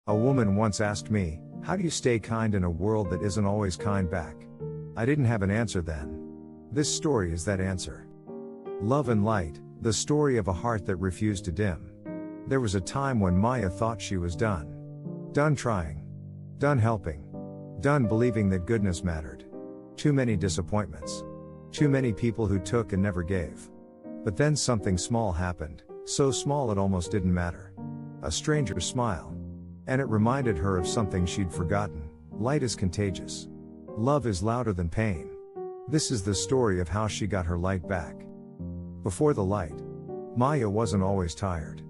A woman once asked me, how do you stay kind in a world that isn't always kind back? I didn't have an answer then. This story is that answer. Love and Light, the story of a heart that refused to dim. There was a time when Maya thought she was done. Done trying. Done helping. Done believing that goodness mattered. Too many disappointments. Too many people who took and never gave. But then something small happened, so small it almost didn't matter. A stranger's smile. And it reminded her of something she'd forgotten. Light is contagious. Love is louder than pain. This is the story of how she got her light back. Before the light, Maya wasn't always tired.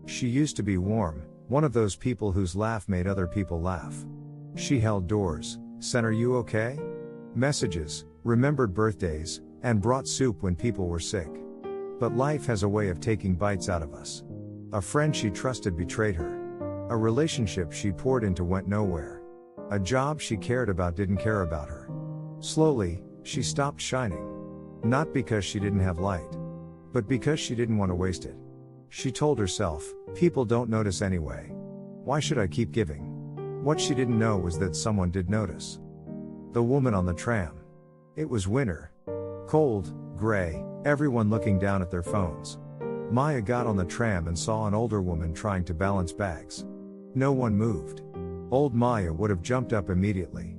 She used to be warm, one of those people whose laugh made other people laugh. She held doors, sent "Are you okay?" messages, remembered birthdays, and brought soup when people were sick. But life has a way of taking bites out of us. A friend she trusted betrayed her. A relationship she poured into went nowhere. A job she cared about didn't care about her. Slowly, she stopped shining. Not because she didn't have light, but because she didn't want to waste it. She told herself, people don't notice anyway. Why should I keep giving? What she didn't know was that someone did notice. The woman on the tram. It was winter. Cold, gray, everyone looking down at their phones. Maya got on the tram and saw an older woman trying to balance bags. No one moved. Old Maya would have jumped up immediately.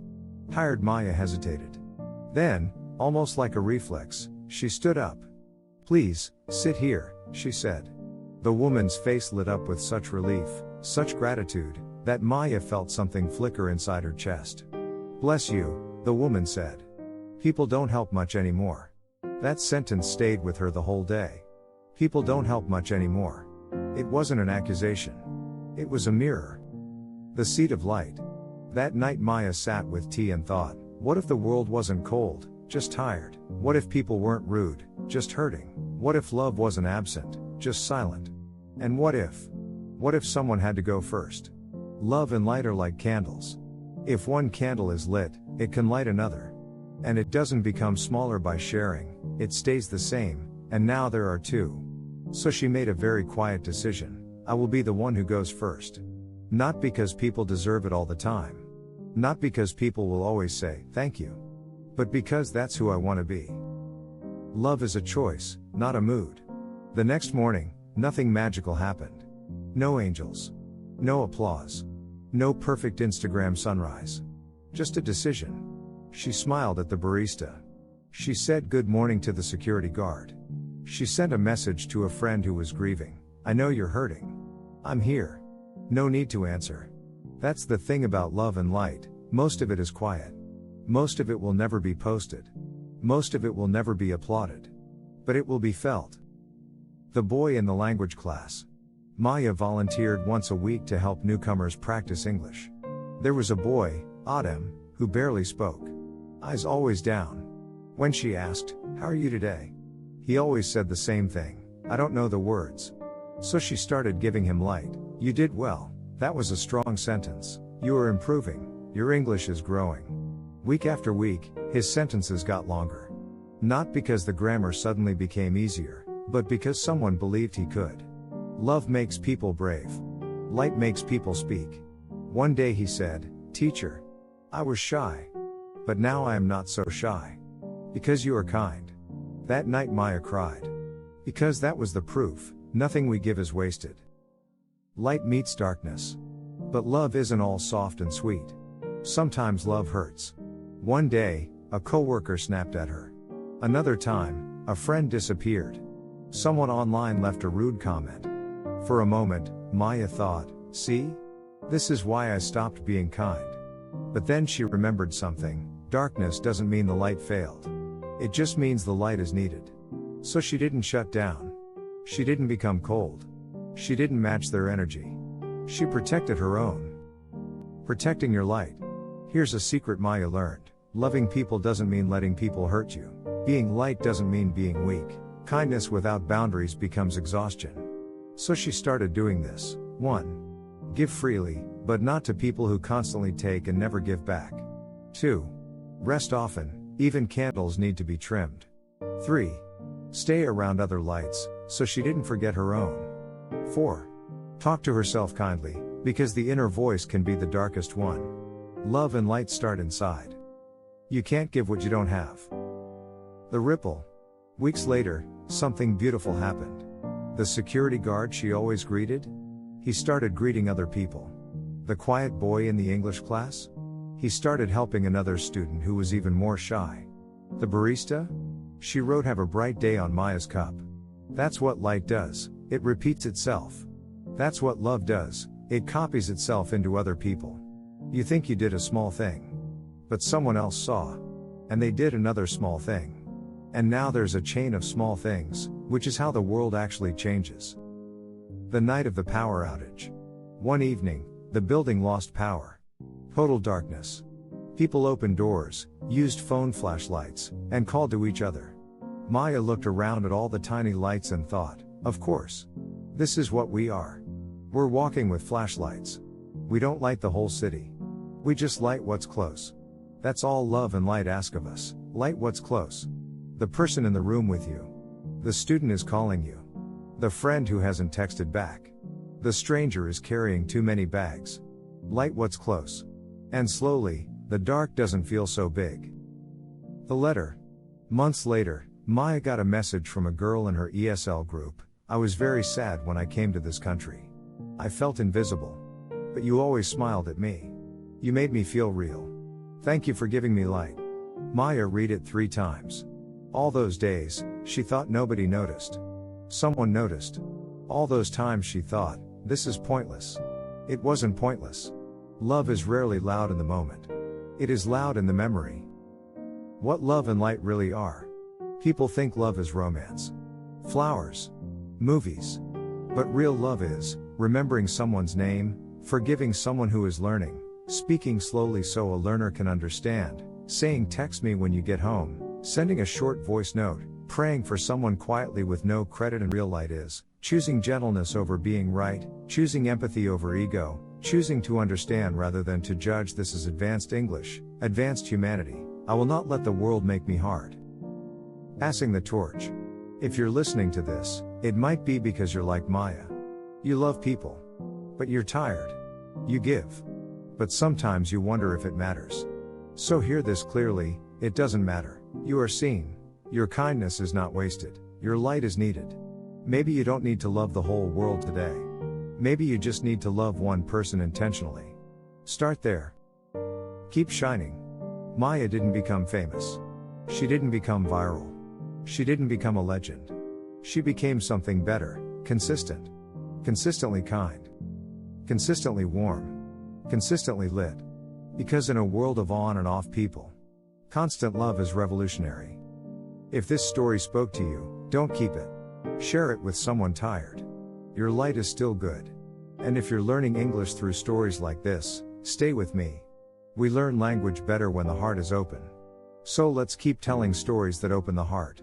Tired Maya hesitated. Then, almost like a reflex, she stood up. Please, sit here, she said. The woman's face lit up with such relief, such gratitude, that Maya felt something flicker inside her chest. Bless you, the woman said. People don't help much anymore. That sentence stayed with her the whole day. People don't help much anymore. It wasn't an accusation. It was a mirror. The seed of light. That night Maya sat with tea and thought, what if the world wasn't cold, just tired? What if people weren't rude, just hurting? What if love wasn't absent, just silent? And what if someone had to go first? Love and light are like candles. If one candle is lit, it can light another. And it doesn't become smaller by sharing, it stays the same, and now there are two. So she made a very quiet decision. I will be the one who goes first. Not because people deserve it all the time. Not because people will always say, thank you. But because that's who I want to be. Love is a choice, not a mood. The next morning, nothing magical happened. No angels. No applause. No perfect Instagram sunrise. Just a decision. She smiled at the barista. She said good morning to the security guard. She sent a message to a friend who was grieving. I know you're hurting. I'm here. No need to answer. That's the thing about love and light, most of it is quiet. Most of it will never be posted. Most of it will never be applauded. But it will be felt. The boy in the language class. Maya volunteered once a week to help newcomers practice English. There was a boy, Adem, who barely spoke. Eyes always down. When she asked, how are you today? He always said the same thing, I don't know the words. So she started giving him light. You did well. That was a strong sentence. You are improving. Your English is growing. Week after week, his sentences got longer. Not because the grammar suddenly became easier, but because someone believed he could. Love makes people brave. Light makes people speak. One day he said, Teacher, I was shy. But now I am not so shy. Because you are kind. That night Maya cried. Because that was the proof, nothing we give is wasted. Light meets darkness. But love isn't all soft and sweet. Sometimes love hurts. One day, a coworker snapped at her. Another time, a friend disappeared. Someone online left a rude comment. For a moment, Maya thought, see? This is why I stopped being kind. But then she remembered something. Darkness doesn't mean the light failed. It just means the light is needed. So she didn't shut down. She didn't become cold. She didn't match their energy. She protected her own. Protecting your light. Here's a secret Maya learned. Loving people doesn't mean letting people hurt you. Being light doesn't mean being weak. Kindness without boundaries becomes exhaustion. So she started doing this. 1. Give freely, but not to people who constantly take and never give back. 2. Rest often, even candles need to be trimmed. 3. Stay around other lights, so she didn't forget her own. 4. Talk to herself kindly, Because the inner voice can be the darkest one. Love and light start inside. You can't give what you don't have. The ripple. Weeks later, something beautiful happened. The security guard she always greeted? He started greeting other people. The quiet boy in the English class? He started helping another student who was even more shy. The barista? She wrote "Have a bright day" on Maya's cup. That's what light does, it repeats itself. That's what love does, it copies itself into other people. You think you did a small thing. But someone else saw. And they did another small thing. And now there's a chain of small things, which is how the world actually changes. The night of the power outage. One evening, the building lost power. Total darkness. People opened doors, used phone flashlights, and called to each other. Maya looked around at all the tiny lights and thought, of course. This is what we are. We're walking with flashlights. We don't light the whole city. We just light what's close. That's all love and light ask of us, light what's close. The person in the room with you. The student is calling you. The friend who hasn't texted back. The stranger is carrying too many bags. Light what's close. And slowly, the dark doesn't feel so big. The letter. Months later, Maya got a message from a girl in her ESL group. I was very sad when I came to this country. I felt invisible. But you always smiled at me. You made me feel real. Thank you for giving me light. Maya read it 3 times. All those days, she thought nobody noticed. Someone noticed. All those times she thought, this is pointless. It wasn't pointless. Love is rarely loud in the moment. It is loud in the memory. What love and light really are. People think love is romance. Flowers. Movies. But real love is, remembering someone's name, forgiving someone who is learning, speaking slowly so a learner can understand, saying text me when you get home, sending a short voice note, praying for someone quietly with no credit. And real light is, choosing gentleness over being right, choosing empathy over ego, choosing to understand rather than to judge. This is advanced English, advanced humanity. I will not let the world make me hard. Passing the torch. If you're listening to this, it might be because you're like Maya. You love people. But you're tired. You give. But sometimes you wonder if it matters. So hear this clearly, it doesn't matter. You are seen. Your kindness is not wasted. Your light is needed. Maybe you don't need to love the whole world today. Maybe you just need to love one person intentionally. Start there. Keep shining. Maya didn't become famous. She didn't become viral. She didn't become a legend. She became something better, consistent. Consistently kind. Consistently warm. Consistently lit. Because in a world of on and off people, constant love is revolutionary. If this story spoke to you, don't keep it. Share it with someone tired. Your light is still good. And if you're learning English through stories like this, stay with me. We learn language better when the heart is open. So let's keep telling stories that open the heart.